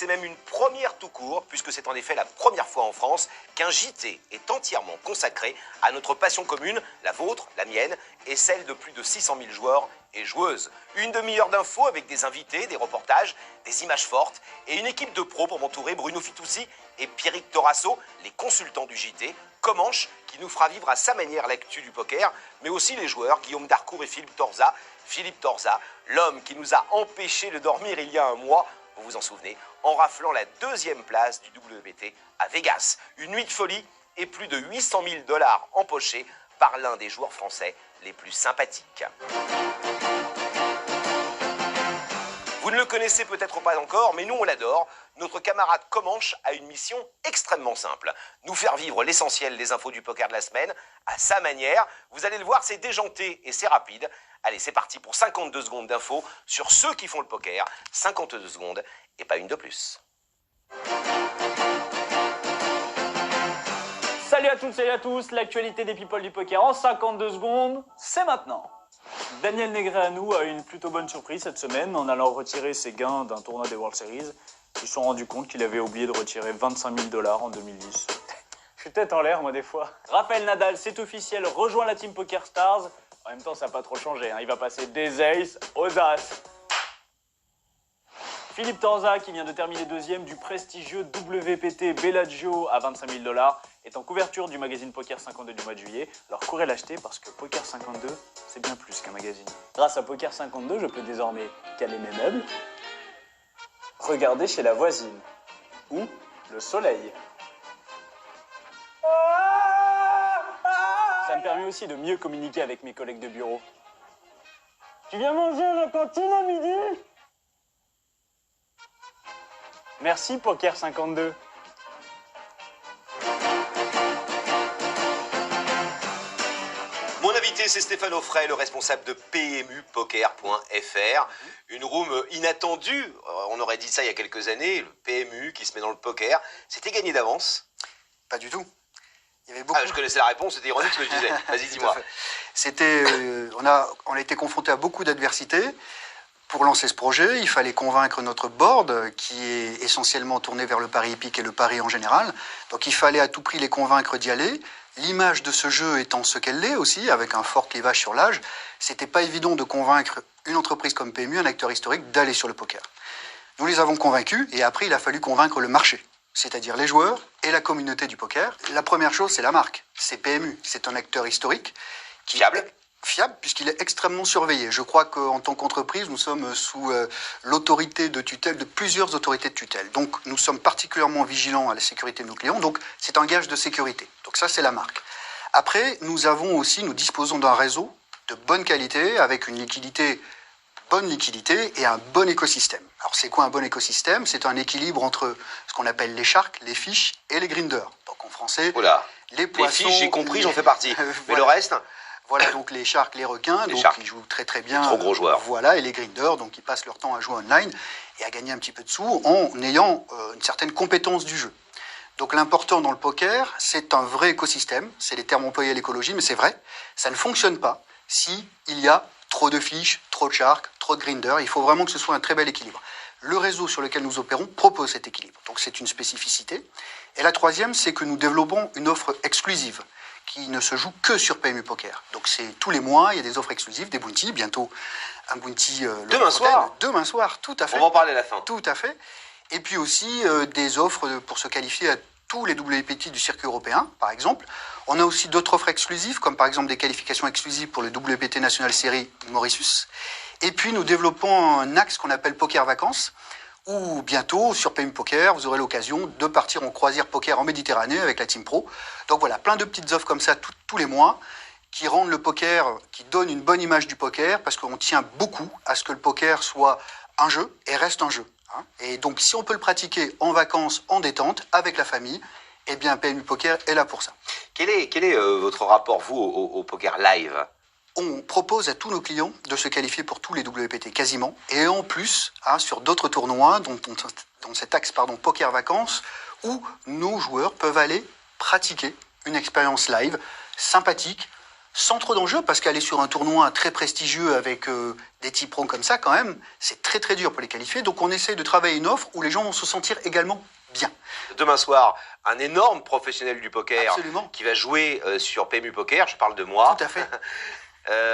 c'est même une première tout court, puisque c'est en effet la première fois en France qu'un JT est entièrement consacré à notre passion commune, la vôtre, la mienne, et celle de plus de 600 000 joueurs et joueuses. Une demi-heure d'infos avec des invités, des reportages, des images fortes, et une équipe de pros pour m'entourer, Bruno Fitoussi et Pierrick Torasso, les consultants du JT, Comanche, qui nous fera vivre à sa manière l'actu du poker, mais aussi les joueurs, Guillaume Darcourt et Philippe Torza. Philippe Torza, l'homme qui nous a empêché de dormir il y a un mois, vous vous en souvenez, en raflant la 2e place du WPT à Vegas. Une nuit de folie et plus de 800 000 $ empochés par l'un des joueurs français les plus sympathiques. Vous ne le connaissez peut-être pas encore, mais nous on l'adore. Notre camarade Comanche a une mission extrêmement simple. Nous faire vivre l'essentiel des infos du poker de la semaine à sa manière. Vous allez le voir, c'est déjanté et c'est rapide. Allez, c'est parti pour 52 secondes d'infos sur ceux qui font le poker. 52 secondes et pas une de plus. Salut à toutes, salut à tous. L'actualité des people du poker en 52 secondes, c'est maintenant. Daniel Negreanu a eu une plutôt bonne surprise cette semaine en allant retirer ses gains d'un tournoi des World Series. Ils se sont rendus compte qu'il avait oublié de retirer 25 000 $ en 2010. Je suis tête en l'air, moi, des fois. Rafael Nadal, c'est officiel, rejoint la team Poker Stars. En même temps, ça n'a pas trop changé, hein. Il va passer des aces aux as. Philippe Torza, qui vient de terminer 2e du prestigieux WPT Bellagio à 25 000 $, est en couverture du magazine Poker 52 du mois de juillet. Alors courez l'acheter parce que Poker 52, c'est bien plus qu'un magazine. Grâce à Poker 52, je peux désormais caler mes meubles, regarder chez la voisine ou le soleil. Ça me permet aussi de mieux communiquer avec mes collègues de bureau. Tu viens manger à la cantine à midi ? Merci Poker 52. Mon invité, c'est Stéphane Auffray, le responsable de PMUpoker.fr. Une room inattendue, on aurait dit ça il y a quelques années, le PMU qui se met dans le poker. C'était gagné d'avance? Pas du tout. Il y avait beaucoup... Ah, je connaissais la réponse, c'était ironique ce que je disais. Vas-y, dis-moi. C'était, on a été confronté à beaucoup d'adversités. Pour lancer ce projet, il fallait convaincre notre board, qui est essentiellement tourné vers le pari hippique et le pari en général. Donc il fallait à tout prix les convaincre d'y aller. L'image de ce jeu étant ce qu'elle l'est aussi, avec un fort clivage sur l'âge, c'était pas évident de convaincre une entreprise comme PMU, un acteur historique, d'aller sur le poker. Nous les avons convaincus et après il a fallu convaincre le marché, c'est-à-dire les joueurs et la communauté du poker. La première chose, c'est la marque. C'est PMU, c'est un acteur historique. Fiable, puisqu'il est extrêmement surveillé. Je crois qu'en tant qu'entreprise, nous sommes sous l'autorité de tutelle de plusieurs autorités de tutelle. Donc, nous sommes particulièrement vigilants à la sécurité de nos clients. Donc, c'est un gage de sécurité. Donc, ça, c'est la marque. Après, nous disposons d'un réseau de bonne qualité, avec une bonne liquidité et un bon écosystème. Alors, c'est quoi un bon écosystème? C'est un équilibre entre ce qu'on appelle les sharks, les fiches et les grinders. Donc, en français, les poissons... Les fiches, j'ai compris, j'en fais partie. Voilà. Mais le reste... Voilà donc les sharks, les requins, les donc sharks. ils jouent très très bien. Trop gros joueurs. Voilà, et les grinders, donc ils passent leur temps à jouer online et à gagner un petit peu de sous en ayant une certaine compétence du jeu. Donc l'important dans le poker, c'est un vrai écosystème. C'est les termes employés à l'écologie, mais c'est vrai. Ça ne fonctionne pas si il y a trop de fiches, trop de sharks, trop de grinders. Il faut vraiment que ce soit un très bel équilibre. Le réseau sur lequel nous opérons propose cet équilibre. Donc c'est une spécificité. Et la troisième, c'est que nous développons une offre exclusive qui ne se joue que sur PMU Poker. Donc c'est tous les mois, il y a des offres exclusives, des bounties, bientôt un bounty... Demain soir. Demain soir, tout à fait. On va en parler à la fin. Tout à fait. Et puis aussi des offres pour se qualifier à tous les WPT du circuit européen, par exemple. On a aussi d'autres offres exclusives, comme par exemple des qualifications exclusives pour le WPT National Series Mauritius. Et puis nous développons un axe qu'on appelle Poker Vacances, où bientôt, sur PMU Poker, vous aurez l'occasion de partir en croisière poker en Méditerranée avec la Team Pro. Donc voilà, plein de petites offres comme ça tous les mois qui rendent le poker, qui donnent une bonne image du poker, parce qu'on tient beaucoup à ce que le poker soit un jeu et reste un jeu. Et donc si on peut le pratiquer en vacances, en détente, avec la famille, eh bien PMU Poker est là pour ça. Quel est votre rapport, vous, au poker live? On propose à tous nos clients de se qualifier pour tous les WPT, quasiment. Et en plus, sur d'autres tournois, dont cet axe Poker Vacances, où nos joueurs peuvent aller pratiquer une expérience live sympathique, sans trop d'enjeux, parce qu'aller sur un tournoi très prestigieux avec des types pros comme ça, quand même, c'est très très dur pour les qualifier. Donc on essaye de travailler une offre où les gens vont se sentir également bien. Demain soir, un énorme professionnel du poker Absolument. qui va jouer sur PMU Poker, je parle de moi. Tout à fait.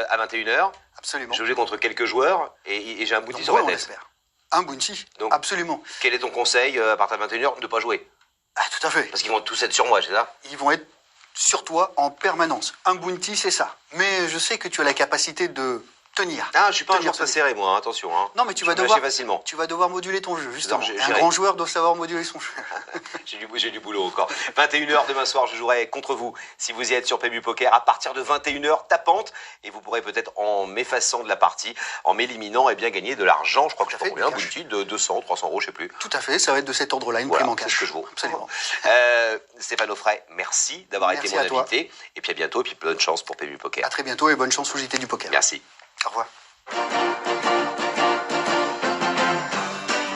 À 21h. Absolument. Je vais jouer contre quelques joueurs et j'ai un bounty sur Nombreux, la on tête. l'espère. Un bounty, Donc, absolument. Quel est ton conseil à partir de 21h de ne pas jouer? Ah, tout à fait. Parce qu'ils vont tous être sur moi, c'est ça? Ils vont être sur toi en permanence. Un bounty, c'est ça. Mais je sais que tu as la capacité de tenir. Ah, je suis pas un Tenir joueur très ce serré, moi, hein, attention. Hein. Non, mais tu vas Je me devoir, lâche facilement. tu vas devoir moduler ton jeu, justement. Non, Un j'irai. grand joueur doit savoir moduler son jeu. J'ai du boulot encore. 21h demain soir, je jouerai contre vous. Si vous y êtes sur PMU Poker, à partir de 21h tapante, et vous pourrez peut-être, en m'effaçant de la partie, en m'éliminant, et bien gagner de l'argent. Je crois que je Tout à fait, sais pas combien, un du cash. bounty de 200, 300 euros, je sais plus. Tout à fait, ça va être de cet ordre-là, une Voilà, prime en c'est cash. ce que je vaux. Absolument. Stéphane Auffray, merci d'avoir été Merci mon à toi. invité. Et puis à bientôt, et puis bonne chance pour PMU Poker. À très bientôt et bonne chance au JT du poker. Merci. Au revoir.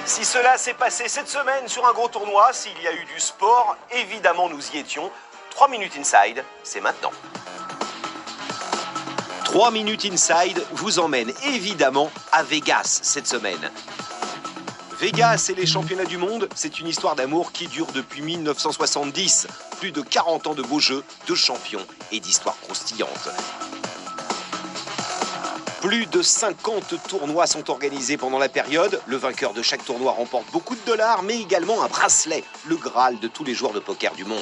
Si cela s'est passé cette semaine sur un gros tournoi, s'il y a eu du sport, évidemment nous y étions. 3 minutes inside, c'est maintenant. 3 minutes inside vous emmène évidemment à Vegas cette semaine. Vegas et les championnats du monde, c'est une histoire d'amour qui dure depuis 1970. Plus de 40 ans de beaux jeux, de champions et d'histoires croustillantes. Plus de 50 tournois sont organisés pendant la période. Le vainqueur de chaque tournoi remporte beaucoup de dollars, mais également un bracelet, le Graal de tous les joueurs de poker du monde.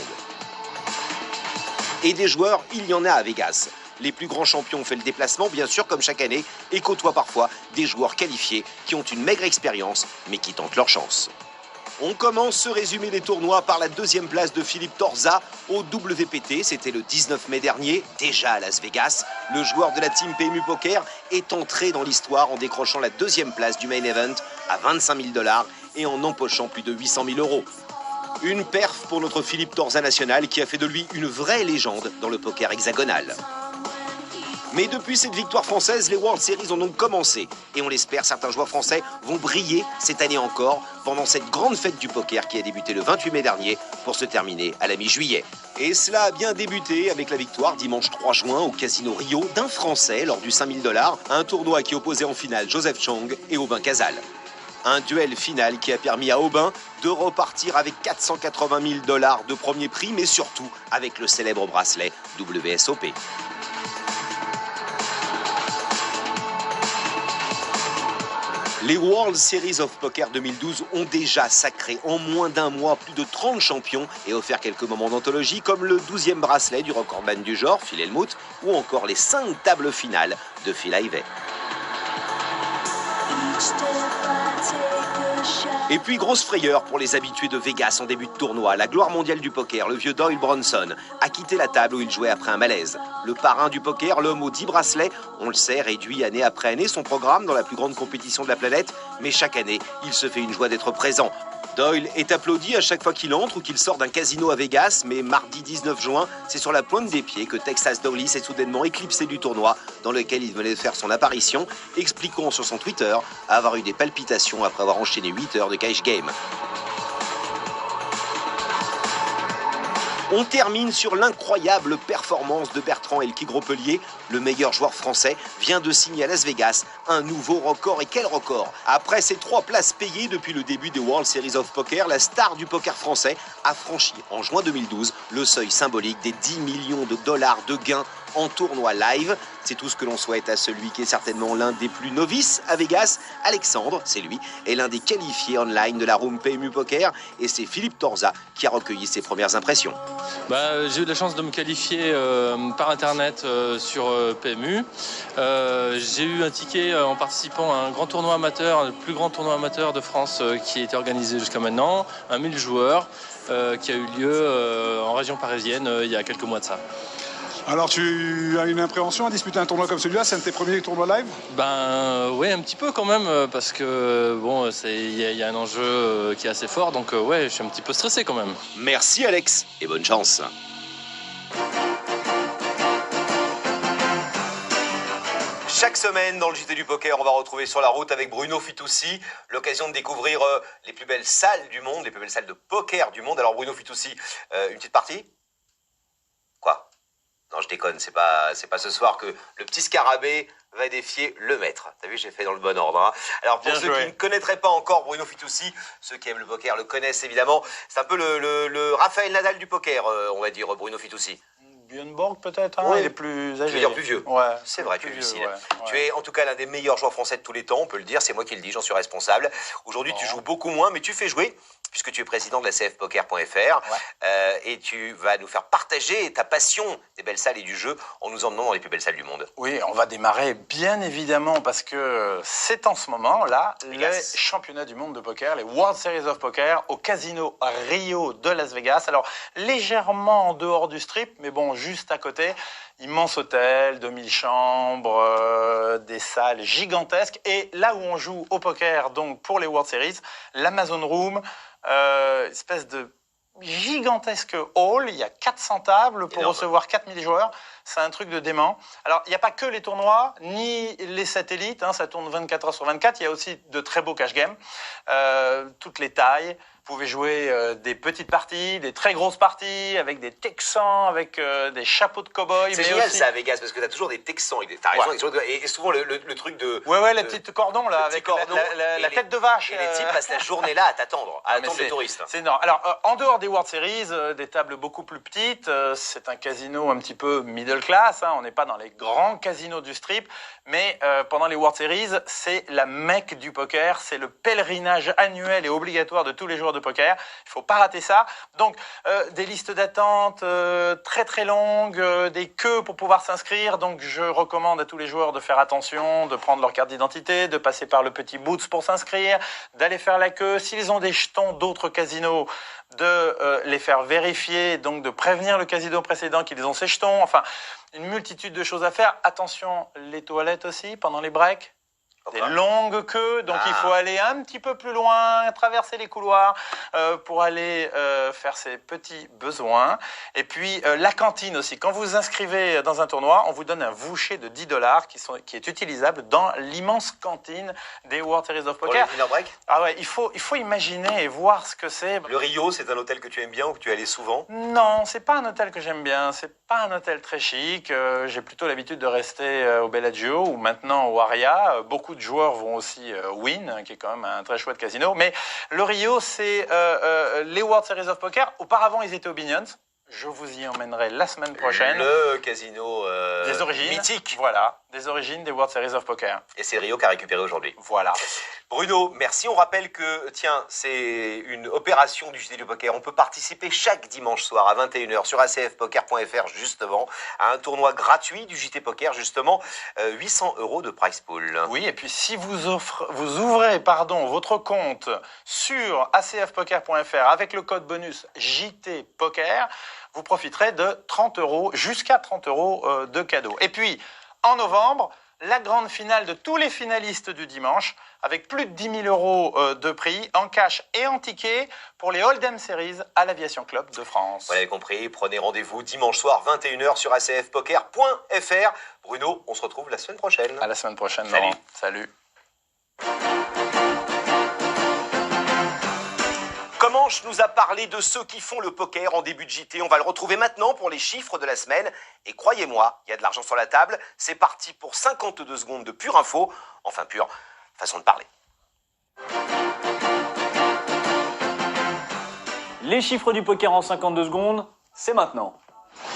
Et des joueurs, il y en a à Vegas. Les plus grands champions ont fait le déplacement, bien sûr, comme chaque année, et côtoient parfois des joueurs qualifiés qui ont une maigre expérience, mais qui tentent leur chance. On commence ce résumé des tournois par la deuxième place de Philippe Torza au WPT. C'était le 19 mai dernier, déjà à Las Vegas. Le joueur de la team PMU Poker est entré dans l'histoire en décrochant la deuxième place du main event à 25 000 $ et en empochant plus de 800 000 €. Une perf pour notre Philippe Torza national qui a fait de lui une vraie légende dans le poker hexagonal. Mais depuis cette victoire française, les World Series ont donc commencé. Et on l'espère, certains joueurs français vont briller cette année encore pendant cette grande fête du poker qui a débuté le 28 mai dernier pour se terminer à la mi-juillet. Et cela a bien débuté avec la victoire dimanche 3 juin au Casino Rio d'un Français lors du 5 000 $, un tournoi qui opposait en finale Joseph Chong et Aubin Casal. Un duel final qui a permis à Aubin de repartir avec 480 000 $ de premier prix, mais surtout avec le célèbre bracelet WSOP. Les World Series of Poker 2012 ont déjà sacré en moins d'un mois plus de 30 champions et offert quelques moments d'anthologie comme le 12e bracelet du recordman du genre, Phil Hellmuth, ou encore les 5 tables finales de Phil Ivey. Et puis grosse frayeur pour les habitués de Vegas en début de tournoi. La gloire mondiale du poker, le vieux Doyle Bronson, a quitté la table où il jouait après un malaise. Le parrain du poker, l'homme aux 10 bracelets, on le sait, réduit année après année son programme dans la plus grande compétition de la planète, mais chaque année, il se fait une joie d'être présent. Doyle est applaudi à chaque fois qu'il entre ou qu'il sort d'un casino à Vegas, mais mardi 19 juin, c'est sur la pointe des pieds que Texas Doyle s'est soudainement éclipsé du tournoi dans lequel il venait de faire son apparition, expliquant sur son Twitter avoir eu des palpitations après avoir enchaîné 8 heures de cash game. On termine sur l'incroyable performance de Bertrand Elki Gropelier. Le meilleur joueur français vient de signer à Las Vegas un nouveau record. Et quel record! Après ses 3 places payées depuis le début des World Series of Poker, la star du poker français a franchi en juin 2012 le seuil symbolique des 10 millions de dollars de gains en tournoi live. C'est tout ce que l'on souhaite à celui qui est certainement l'un des plus novices à Vegas. Alexandre, c'est lui, est l'un des qualifiés online de la room PMU Poker et c'est Philippe Torza qui a recueilli ses premières impressions. J'ai eu la chance de me qualifier par internet sur PMU. J'ai eu un ticket en participant à un grand tournoi amateur, le plus grand tournoi amateur de France qui a été organisé jusqu'à maintenant, un 1000 joueurs qui a eu lieu en région parisienne il y a quelques mois de ça. Alors tu as une appréhension à disputer un tournoi comme celui-là? C'est un de tes premiers tournois live? Oui, un petit peu quand même, parce que bon, il y a un enjeu qui est assez fort, donc ouais, je suis un petit peu stressé quand même. Merci Alex et bonne chance. Chaque semaine dans le JT du Poker, on va retrouver sur la route avec Bruno Fitoussi l'occasion de découvrir les plus belles salles du monde, les plus belles salles de poker du monde. Alors Bruno Fitoussi, une petite partie? Quoi? Non, je déconne, c'est pas ce soir que le petit scarabée va défier le maître. T'as vu, j'ai fait dans le bon ordre. Hein. Alors, pour ceux qui ne connaîtraient pas encore Bruno Fitoussi, ceux qui aiment le poker le connaissent évidemment. C'est un peu le Raphaël Nadal du poker, on va dire, Bruno Fitoussi. Björn Borg peut-être, hein, Oui. il est plus âgé. Je veux dire plus vieux. Ouais, c'est vrai, tu plus hallucines. vieux, ouais. Tu es en tout cas l'un des meilleurs joueurs français de tous les temps, on peut le dire, c'est moi qui le dis, j'en suis responsable. Aujourd'hui, tu joues beaucoup moins, mais tu fais jouer, puisque tu es président de la cfpoker.fr, et tu vas nous faire partager ta passion des belles salles et du jeu en nous emmenant dans les plus belles salles du monde. Oui, on va démarrer bien évidemment parce que c'est en ce moment là les championnats du monde de poker, les World Series of Poker au Casino Rio de Las Vegas. Alors légèrement en dehors du strip, mais bon, juste à côté. Immense hôtel, 2000 chambres, des salles gigantesques. Et là où on joue au poker, donc pour les World Series, l'Amazon Room, espèce de gigantesque hall, il y a 400 tables pour recevoir 4000 joueurs. C'est un truc de dément. Alors, il n'y a pas que les tournois, ni les satellites, hein, ça tourne 24 heures sur 24. Il y a aussi de très beaux cash games, toutes les tailles. Vous pouvez jouer des petites parties, des très grosses parties, avec des Texans, avec des chapeaux de cow-boy. C'est génial ça à Vegas, parce que tu as toujours des Texans. T'as raison, et souvent le truc de... Ouais, les petites cordons, là, avec la tête de vache. Et les types passent la journée là à t'attendre, à attendre les touristes. C'est énorme. Alors, en dehors des World Series, des tables beaucoup plus petites, c'est un casino un petit peu middle class, hein, on n'est pas dans les grands casinos du strip, mais pendant les World Series, c'est la Mecque du poker, c'est le pèlerinage annuel et obligatoire de tous les joueurs de poker. Il faut pas rater ça. Donc, des listes d'attente très très longues, des queues pour pouvoir s'inscrire. Donc, je recommande à tous les joueurs de faire attention, de prendre leur carte d'identité, de passer par le petit booth pour s'inscrire, d'aller faire la queue. S'ils ont des jetons d'autres casinos, de les faire vérifier, donc de prévenir le casino précédent qu'ils ont ces jetons. Enfin, une multitude de choses à faire. Attention, les toilettes aussi pendant les breaks. Des longues queues, donc il faut aller un petit peu plus loin, traverser les couloirs pour aller faire ses petits besoins. Et puis la cantine aussi. Quand vous vous inscrivez dans un tournoi, on vous donne un voucher de $10 qui est utilisable dans l'immense cantine des World Series of Poker. Pour les dinner break ? Ah ouais, il faut imaginer et voir ce que c'est. Le Rio, c'est un hôtel que tu aimes bien ou que tu allais souvent ? Non, c'est pas un hôtel que j'aime bien. C'est pas un hôtel très chic. J'ai plutôt l'habitude de rester au Bellagio ou maintenant au Aria. Beaucoup de joueurs vont aussi Wynn, qui est quand même un très chouette casino. Mais le Rio, c'est les World Series of Poker. Auparavant, ils étaient au Binions. Je vous y emmènerai la semaine prochaine. Le casino des origines, mythique. Voilà, des origines des World Series of Poker. Et c'est Rio qui a récupéré aujourd'hui. Voilà. Bruno, merci. On rappelle que, tiens, c'est une opération du JT du Poker. On peut participer chaque dimanche soir à 21h sur acfpoker.fr, justement, à un tournoi gratuit du JT Poker, justement, 800 € de prize pool. Oui, et puis si vous ouvrez votre compte sur acfpoker.fr avec le code bonus JT Poker, vous profiterez de 30 €, jusqu'à 30 € de cadeaux. Et puis, en novembre, la grande finale de tous les finalistes du dimanche, avec plus de 10 000 € de prix en cash et en tickets pour les Hold'em Series à l'Aviation Club de France. Vous l'avez compris, prenez rendez-vous dimanche soir, 21h sur acfpoker.fr. Bruno, on se retrouve la semaine prochaine. À la semaine prochaine, Salut. Laurent. Salut. Comanche nous a parlé de ceux qui font le poker en début de JT. On va le retrouver maintenant pour les chiffres de la semaine. Et croyez-moi, il y a de l'argent sur la table. C'est parti pour 52 secondes de pure info. Enfin, pure façon de parler. Les chiffres du poker en 52 secondes, c'est maintenant.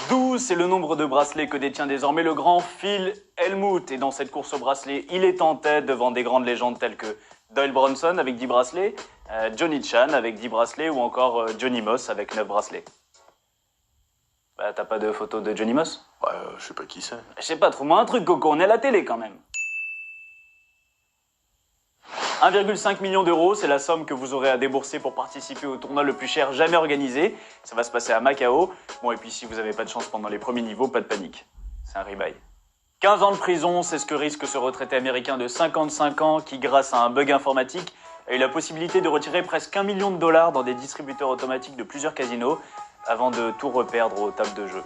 12, c'est le nombre de bracelets que détient désormais le grand Phil Hellmuth. Et dans cette course au bracelet, il est en tête devant des grandes légendes telles que Doyle Bronson avec 10 bracelets, Johnny Chan avec 10 bracelets ou encore Johnny Moss avec 9 bracelets. Bah, t'as pas de photo de Johnny Moss ? Je sais pas qui c'est. Je sais pas, trouve-moi un truc, Coco, on est à la télé quand même. 1,5 million d'euros, c'est la somme que vous aurez à débourser pour participer au tournoi le plus cher jamais organisé. Ça va se passer à Macao. Bon, et puis si vous n'avez pas de chance pendant les premiers niveaux, pas de panique. C'est un rebuy. 15 ans de prison, c'est ce que risque ce retraité américain de 55 ans qui, grâce à un bug informatique, a eu la possibilité de retirer presque $1 million dans des distributeurs automatiques de plusieurs casinos avant de tout reperdre aux tables de jeu.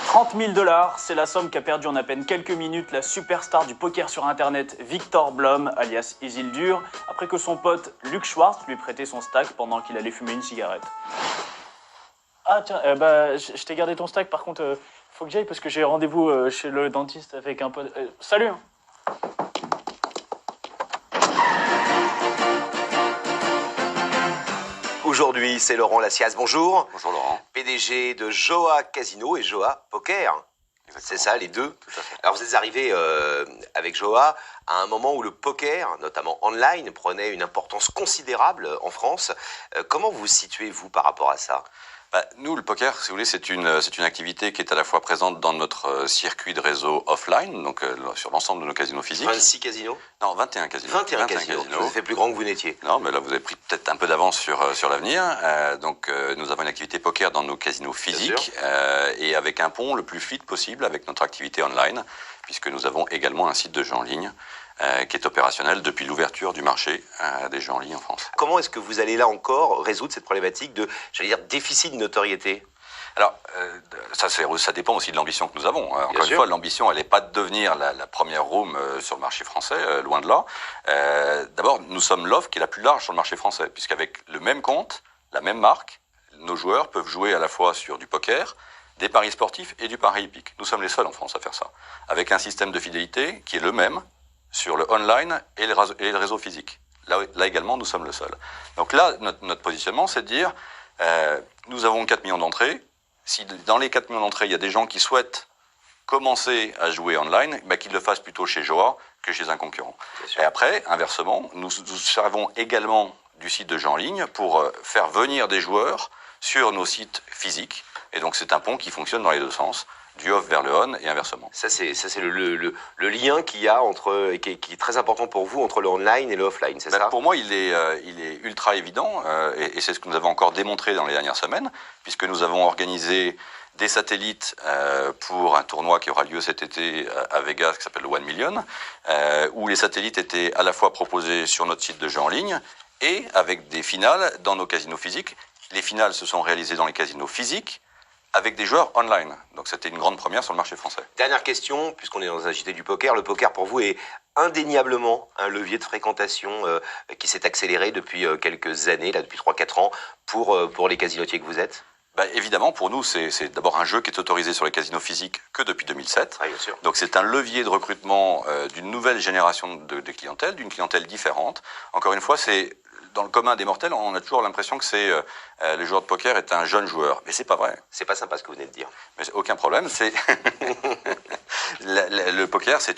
30 000 $, c'est la somme qu'a perdue en à peine quelques minutes la superstar du poker sur internet Victor Blum, alias Isildur, après que son pote Luc Schwartz lui prêtait son stack pendant qu'il allait fumer une cigarette. Ah tiens, je t'ai gardé ton stack, par contre, faut que j'aille parce que j'ai rendez-vous chez le dentiste avec un pote. Salut. Aujourd'hui, c'est Laurent Lassiaz. Bonjour. Bonjour Laurent. PDG de Joa Casino et Joa Poker. C'est ça, les deux. Tout à fait. Alors, vous êtes arrivé avec Joa à un moment où le poker, notamment online, prenait une importance considérable en France. Comment vous situez-vous par rapport à ça ? Nous, le poker, si vous voulez, c'est une activité qui est à la fois présente dans notre circuit de réseau offline, donc sur l'ensemble de nos casinos physiques. 26 casinos ? Non, 21 casinos. 21 casinos. Vous avez fait plus grand que vous n'étiez. Non, mais là, vous avez pris peut-être un peu d'avance sur l'avenir. Nous avons une activité poker dans nos casinos physiques et avec un pont le plus fluide possible avec notre activité online, puisque nous avons également un site de jeux en ligne qui est opérationnel depuis l'ouverture du marché des jeux en ligne en France. Comment est-ce que vous allez là encore résoudre cette problématique de, j'allais dire, déficit de notoriété ? Alors, ça dépend aussi de l'ambition que nous avons. Encore une fois, l'ambition, elle n'est pas de devenir la première room sur le marché français, loin de là. D'abord, nous sommes l'offre qui est la plus large sur le marché français, puisqu'avec le même compte, la même marque, nos joueurs peuvent jouer à la fois sur du poker, des paris sportifs et du pari hippique. Nous sommes les seuls en France à faire ça, avec un système de fidélité qui est le même sur le online et le réseau physique. Là également, nous sommes le seul. Donc là, notre positionnement, c'est de dire, nous avons 4 millions d'entrées. Si dans les 4 millions d'entrées, il y a des gens qui souhaitent commencer à jouer online, qu'ils le fassent plutôt chez Joa que chez un concurrent. Et après, inversement, nous servons également du site de jeux en ligne pour faire venir des joueurs sur nos sites physiques. Et donc, c'est un pont qui fonctionne dans les deux sens, du off vers le on et inversement. Ça, c'est le lien qu'il y a entre, qui est très important pour vous entre le online et le offline, c'est ça ? Pour moi, il est ultra évident et c'est ce que nous avons encore démontré dans les dernières semaines, puisque nous avons organisé des satellites pour un tournoi qui aura lieu cet été à Vegas, qui s'appelle le 1 Million, où les satellites étaient à la fois proposés sur notre site de jeux en ligne et avec des finales dans nos casinos physiques. Les finales se sont réalisées dans les casinos physiques, avec des joueurs online. Donc c'était une grande première sur le marché français. Dernière question, puisqu'on est dans un JT du poker, le poker pour vous est indéniablement un levier de fréquentation qui s'est accéléré depuis quelques années, là depuis 3-4 ans, pour les casinotiers que vous êtes ? Évidemment, pour nous, c'est d'abord un jeu qui est autorisé sur les casinos physiques que depuis 2007. Ah, bien sûr. Donc c'est un levier de recrutement d'une nouvelle génération de clientèle, d'une clientèle différente. Encore une fois, c'est dans le commun des mortels, on a toujours l'impression que le joueur de poker est un jeune joueur. Mais c'est pas vrai. C'est pas sympa ce que vous venez de dire. Mais aucun problème. Le poker, c'est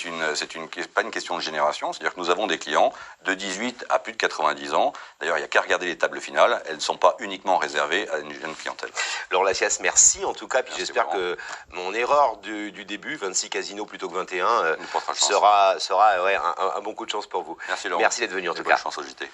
pas une question de génération. C'est-à-dire que nous avons des clients de 18 à plus de 90 ans. D'ailleurs, il n'y a qu'à regarder les tables finales. Elles ne sont pas uniquement réservées à une jeune clientèle. Laurent Lassiaz, merci en tout cas. Puis j'espère que mon erreur du début, 26 casinos plutôt que 21, sera un bon coup de chance pour vous. Merci Laurent. Merci d'être venu en tout cas. Bonne chance au JT.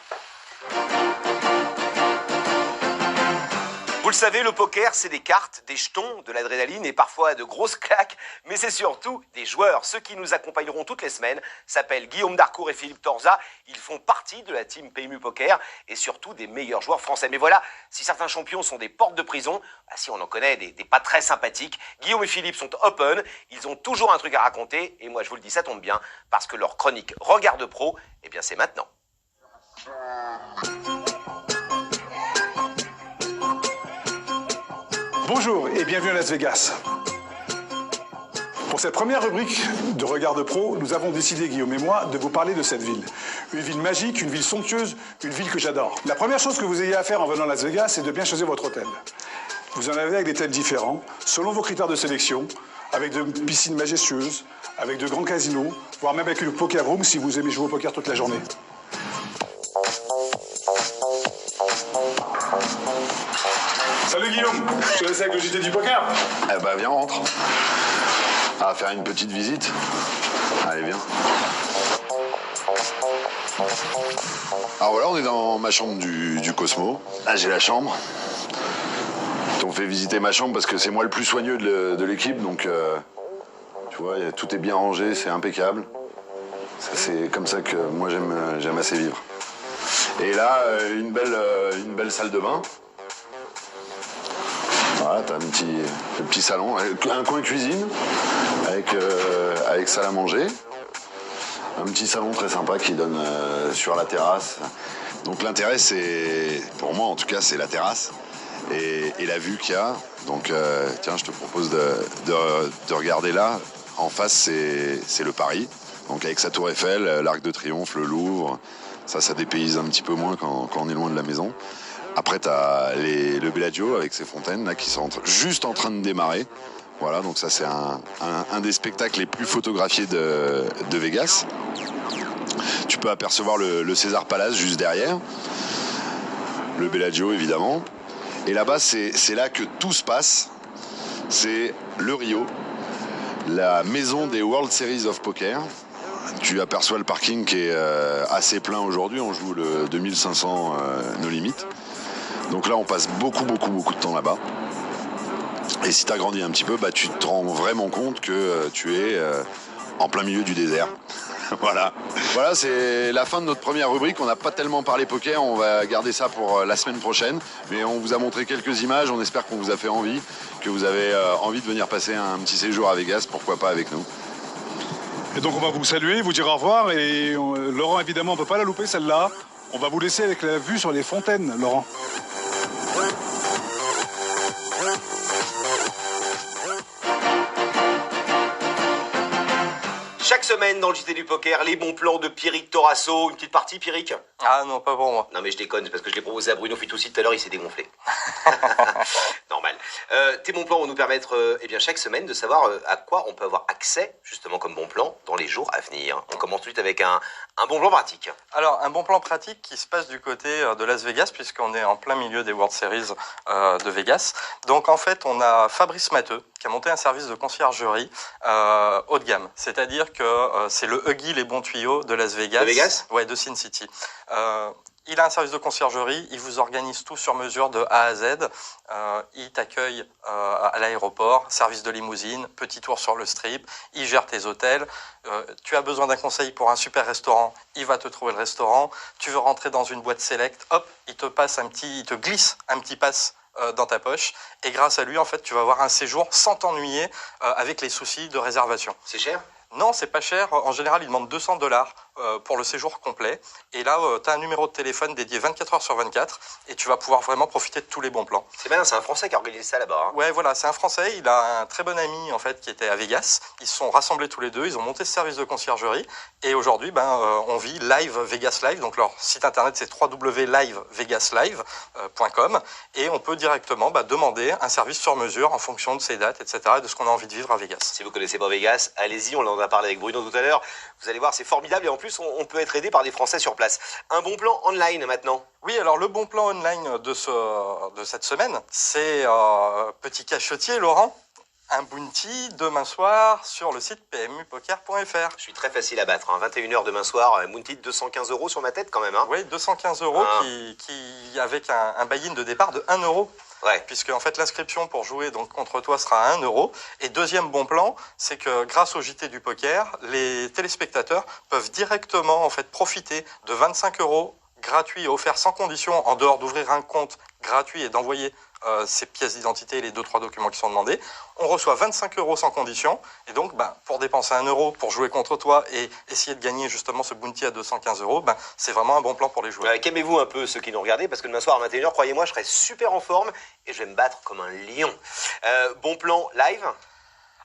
Vous le savez, le poker, c'est des cartes, des jetons, de l'adrénaline et parfois de grosses claques, mais c'est surtout des joueurs. Ceux qui nous accompagneront toutes les semaines s'appellent Guillaume Darcourt et Philippe Torza. Ils font partie de la team PMU Poker et surtout des meilleurs joueurs français. Mais voilà, si certains champions sont des portes de prison, si on en connaît des pas très sympathiques, Guillaume et Philippe sont open, ils ont toujours un truc à raconter et moi je vous le dis, ça tombe bien parce que leur chronique Regard de Pro, eh bien c'est maintenant. Bonjour et bienvenue à Las Vegas. Pour cette première rubrique de Regard de Pro, nous avons décidé, Guillaume et moi, de vous parler de cette ville. Une ville magique, une ville somptueuse, une ville que j'adore. La première chose que vous ayez à faire en venant à Las Vegas, c'est de bien choisir votre hôtel. Vous en avez avec des thèmes différents, selon vos critères de sélection, avec de piscines majestueuses, avec de grands casinos, voire même avec une poker room si vous aimez jouer au poker toute la journée. Salut Guillaume, je te laisse avec le JT du poker. Eh ben viens, on rentre. On va faire une petite visite. Allez, viens. Alors voilà, on est dans ma chambre du Cosmo. Là, j'ai la chambre. Ils t'ont fait visiter ma chambre parce que c'est moi le plus soigneux de l'équipe, donc tu vois, tout est bien rangé, c'est impeccable. C'est comme ça que moi j'aime assez vivre. Et là, une belle salle de bain. Voilà, t'as le petit salon, un coin cuisine avec salle à manger. Un petit salon très sympa qui donne sur la terrasse. Donc l'intérêt, c'est, pour moi en tout cas, c'est la terrasse. et la vue qu'il y a. Donc tiens, je te propose de regarder là. En face, c'est le Paris. Donc avec sa tour Eiffel, l'Arc de Triomphe, le Louvre. Ça dépayse un petit peu moins quand on est loin de la maison. Après, tu as le Bellagio avec ses fontaines là, qui sont juste en train de démarrer. Voilà, donc ça c'est un des spectacles les plus photographiés de Vegas. Tu peux apercevoir le César Palace juste derrière. Le Bellagio évidemment. Et là-bas, c'est là que tout se passe. C'est le Rio, la maison des World Series of Poker. Tu aperçois le parking qui est assez plein aujourd'hui. On joue le 2500 No Limit. Donc là, on passe beaucoup de temps là-bas. Et si tu as grandi un petit peu, tu te rends vraiment compte que tu es en plein milieu du désert. Voilà, c'est la fin de notre première rubrique. On n'a pas tellement parlé poker, on va garder ça pour la semaine prochaine. Mais on vous a montré quelques images, on espère qu'on vous a fait envie, que vous avez envie de venir passer un petit séjour à Vegas, pourquoi pas avec nous. Et donc on va vous saluer, vous dire au revoir. Et Laurent, évidemment, on ne peut pas la louper celle-là. On va vous laisser avec la vue sur les fontaines, Laurent. Chaque semaine dans le JT du poker, les bons plans de Pierrick Torasso. Une petite partie, Pierrick? Ah non, pas pour moi. Non mais je déconne, c'est parce que je l'ai proposé à Bruno Fitoussi tout à l'heure, il s'est dégonflé. Normal. Tes bons plans vont nous permettre chaque semaine de savoir à quoi on peut avoir accès, justement comme bon plan, dans les jours à venir. On commence tout de suite avec un bon plan pratique. Alors, un bon plan pratique qui se passe du côté de Las Vegas, puisqu'on est en plein milieu des World Series de Vegas. Donc, en fait, on a Fabrice Matteux, qui a monté un service de conciergerie haut de gamme. C'est-à-dire que c'est le Huggy les bons tuyaux de Las Vegas. De Vegas ? Ouais, de Sin City. Il a un service de conciergerie, il vous organise tout sur mesure de A à Z. Il t'accueille à l'aéroport, service de limousine, petit tour sur le strip, il gère tes hôtels. Tu as besoin d'un conseil pour un super restaurant, il va te trouver le restaurant. Tu veux rentrer dans une boîte select, hop, il te glisse un petit pass dans ta poche. Et grâce à lui, en fait, tu vas avoir un séjour sans t'ennuyer avec les soucis de réservation. C'est cher ? Non, c'est pas cher. En général, ils demandent $200 pour le séjour complet. Et là, tu as un numéro de téléphone dédié 24 heures sur 24 et tu vas pouvoir vraiment profiter de tous les bons plans. C'est malin, c'est un Français qui a organisé ça là-bas. Hein. Ouais, voilà, c'est un Français. Il a un très bon ami en fait qui était à Vegas. Ils se sont rassemblés tous les deux. Ils ont monté ce service de conciergerie. Et aujourd'hui, on vit Live Vegas Live. Donc leur site internet, c'est www.livevegaslive.com et on peut directement demander un service sur mesure en fonction de ses dates, etc. et de ce qu'on a envie de vivre à Vegas. Si vous connaissez pas Vegas, allez-y. On en a parlé avec Bruno tout à l'heure. Vous allez voir, c'est formidable. Et en plus, on peut être aidé par des Français sur place. Un bon plan online maintenant. Oui, alors le bon plan online de cette semaine, c'est petit cachotier, Laurent. Un bounty demain soir sur le site pmupoker.fr. Je suis très facile à battre. 21h demain soir, un bounty de 215 € sur ma tête quand même. Hein. Oui, 215 € qui avec un buy-in de départ de 1 €. Ouais. Puisque en fait l'inscription pour jouer donc contre toi sera à 1 €. Et deuxième bon plan, c'est que grâce au JT du poker, les téléspectateurs peuvent directement en fait profiter de 25 € gratuits offerts sans condition en dehors d'ouvrir un compte gratuit et d'envoyer ces pièces d'identité et les 2-3 documents qui sont demandés. On reçoit 25 € sans condition. Et donc, pour dépenser 1 € pour jouer contre toi et essayer de gagner justement ce bounty à 215 €, c'est vraiment un bon plan pour les joueurs. Calmez-vous un peu ceux qui nous regardent, parce que demain soir à 21h, croyez-moi, je serai super en forme et je vais me battre comme un lion. Bon plan live.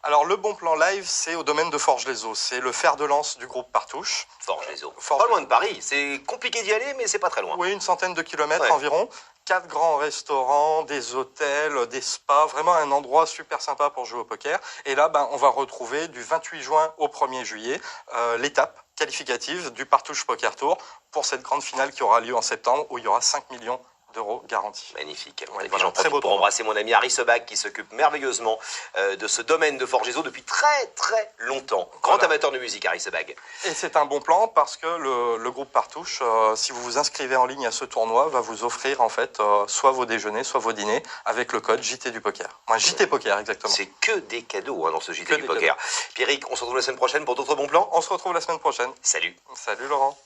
Alors, le bon plan live, c'est au domaine de Forges-les-Eaux. C'est le fer de lance du groupe Partouche. Forges-les-Eaux. Pas loin de Paris. C'est compliqué d'y aller, mais c'est pas très loin. Oui, une centaine de kilomètres environ. 4 grands restaurants, des hôtels, des spas. Vraiment un endroit super sympa pour jouer au poker. Et là, on va retrouver du 28 juin au 1er juillet l'étape qualificative du Partouche Poker Tour pour cette grande finale qui aura lieu en septembre où il y aura 5 millions d'euros garantis. Magnifique. Ouais, J'en profite pour embrasser mon ami Harry Sebag qui s'occupe merveilleusement de ce domaine de Forges-les-Eaux depuis très très longtemps. Grand amateur de musique, Harry Sebag. Et c'est un bon plan parce que le groupe Partouche, si vous vous inscrivez en ligne à ce tournoi, va vous offrir en fait soit vos déjeuners, soit vos dîners avec le code JT du poker. JT Poker, exactement. C'est que des cadeaux dans ce JT du poker. Pierrick, on se retrouve la semaine prochaine pour d'autres bons plans. On se retrouve la semaine prochaine. Salut. Salut Laurent.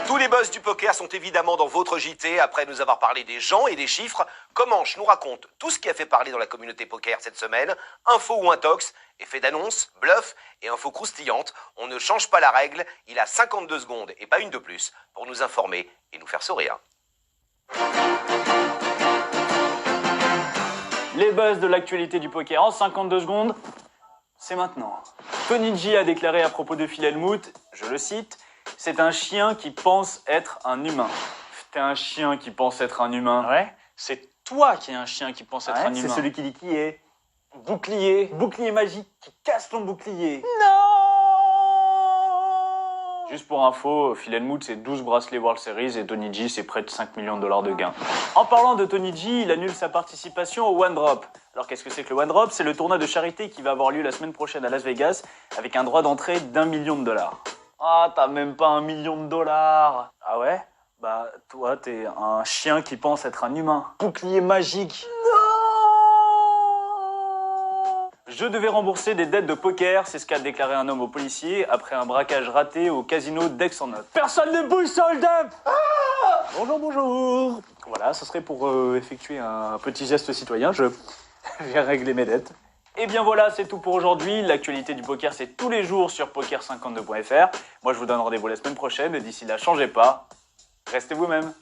Tous les buzz buzz du poker sont évidemment dans votre JT. Après nous avoir parlé des gens et des chiffres, Comanche nous raconte tout ce qui a fait parler dans la communauté poker cette semaine. Info ou intox, effet d'annonce, bluff et info croustillante. On ne change pas la règle. Il a 52 secondes et pas une de plus pour nous informer et nous faire sourire. Les buzz de l'actualité du poker en 52 secondes, c'est maintenant. Tony G a déclaré à propos de Phil Hellmuth, je le cite, « C'est un chien qui pense être un humain. » T'es un chien qui pense être un humain. Ouais, c'est toi qui es un chien qui pense être un humain. C'est celui qui dit qui est. Bouclier. Bouclier magique qui casse ton bouclier. Non. Juste pour info, Phil Hellmuth, c'est 12 bracelets World Series et Tony G, c'est près de 5 millions de dollars de gains. En parlant de Tony G, il annule sa participation au One Drop. Alors qu'est-ce que c'est que le One Drop? C'est le tournoi de charité qui va avoir lieu la semaine prochaine à Las Vegas avec un droit d'entrée d'1 million de dollars. Ah, t'as même pas 1 million de dollars. Ah ouais? Bah, toi, t'es un chien qui pense être un humain. Bouclier magique. Je devais rembourser des dettes de poker, c'est ce qu'a déclaré un homme au policier après un braquage raté au casino d'Aix-en-Noth. Personne ne bouge, soldat! Bonjour, bonjour. Voilà, ce serait pour effectuer un petit geste citoyen, je viens régler mes dettes. Et bien voilà, c'est tout pour aujourd'hui. L'actualité du poker, c'est tous les jours sur poker52.fr. Moi, je vous donne rendez-vous la semaine prochaine et d'ici là, changez pas, restez vous-même.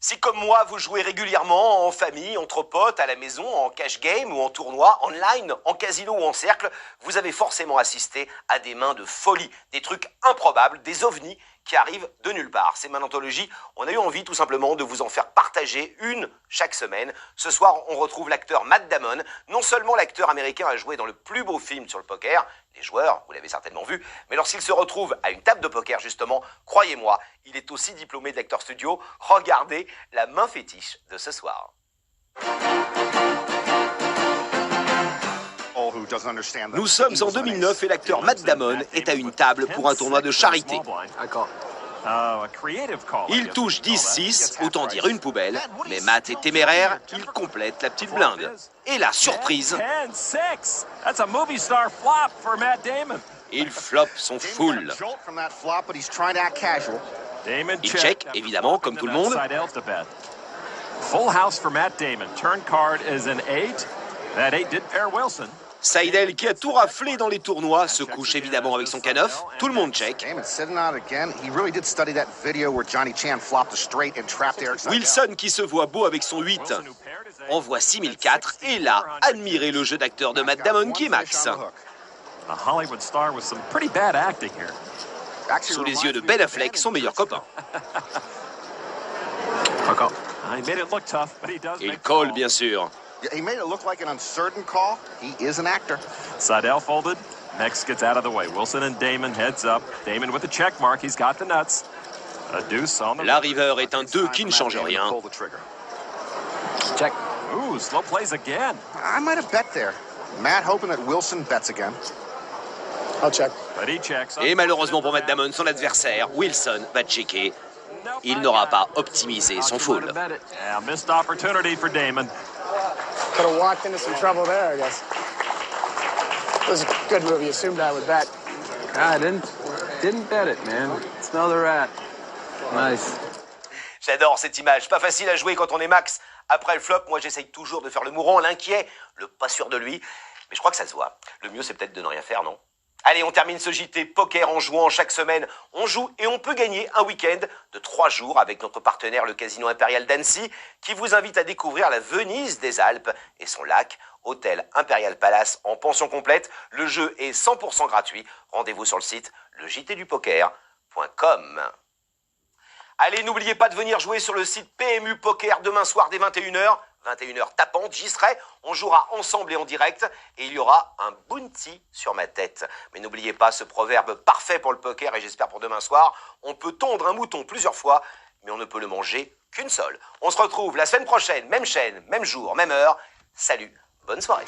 Si comme moi, vous jouez régulièrement en famille, entre potes, à la maison, en cash game ou en tournoi, online, en casino ou en cercle, vous avez forcément assisté à des mains de folie, des trucs improbables, des ovnis qui arrivent de nulle part. Ces mains d'anthologie, on a eu envie tout simplement de vous en faire partager une chaque semaine. Ce soir, on retrouve l'acteur Matt Damon. Non seulement l'acteur américain a joué dans le plus beau film sur le poker, Les Joueurs, vous l'avez certainement vu, mais lorsqu'il se retrouve à une table de poker justement, croyez-moi, il est aussi diplômé d'acteur studio. Regardez la main fétiche de ce soir. Nous sommes en 2009 et l'acteur Matt Damon est à une table pour un tournoi de charité. Il touche 10-6, autant dire une poubelle, mais Matt est téméraire, il complète la petite blinde. Et la surprise, il floppe son full. Il check, évidemment, comme tout le monde. Full house for Matt Damon. Turn card is an 8. That 8 did pair Wilson. Seidel, qui a tout raflé dans les tournois, se couche évidemment avec son K9. Tout le monde check. Wilson, qui se voit beau avec son 8, envoie 6004 et là, admirez le jeu d'acteur de Matt Damon qui est max. Sous les yeux de Ben Affleck, son meilleur copain. Il colle, bien sûr. He made it look like an uncertain call. He is an actor. Seidel folded. Next gets out of the way. Wilson and Damon heads up. Damon with a check mark. He's got the nuts. A deuce on the... La river est un 2 qui ne change rien. Check. Ooh, slow plays again. I might have bet there. Matt hoping that Wilson bets again. I'll check. But he checks. Et malheureusement pour Matt Damon, son adversaire, Wilson, va checker. Il n'aura pas optimisé son fold. Yeah, missed opportunity for Damon. Could have walked into some trouble there, I guess. It was a good move. You assumed I would bet. I didn't bet it, man. Smell the rat. Nice. J'adore cette image. Pas facile à jouer quand on est max. Après le flop, moi j'essaye toujours de faire le mourant, l'inquiet, le pas sûr de lui. Mais je crois que ça se voit. Le mieux c'est peut-être de ne rien faire, non? Allez, on termine ce JT poker en jouant chaque semaine. On joue et on peut gagner un week-end de 3 jours avec notre partenaire, le Casino Impérial d'Annecy, qui vous invite à découvrir la Venise des Alpes et son lac, hôtel Impérial Palace en pension complète. Le jeu est 100% gratuit. Rendez-vous sur le site legtdupoker.com. Allez, n'oubliez pas de venir jouer sur le site PMU Poker demain soir dès 21h. 21h tapante, j'y serai, on jouera ensemble et en direct, et il y aura un bounty sur ma tête. Mais n'oubliez pas ce proverbe parfait pour le poker, et j'espère pour demain soir, on peut tondre un mouton plusieurs fois, mais on ne peut le manger qu'une seule. On se retrouve la semaine prochaine, même chaîne, même jour, même heure. Salut, bonne soirée.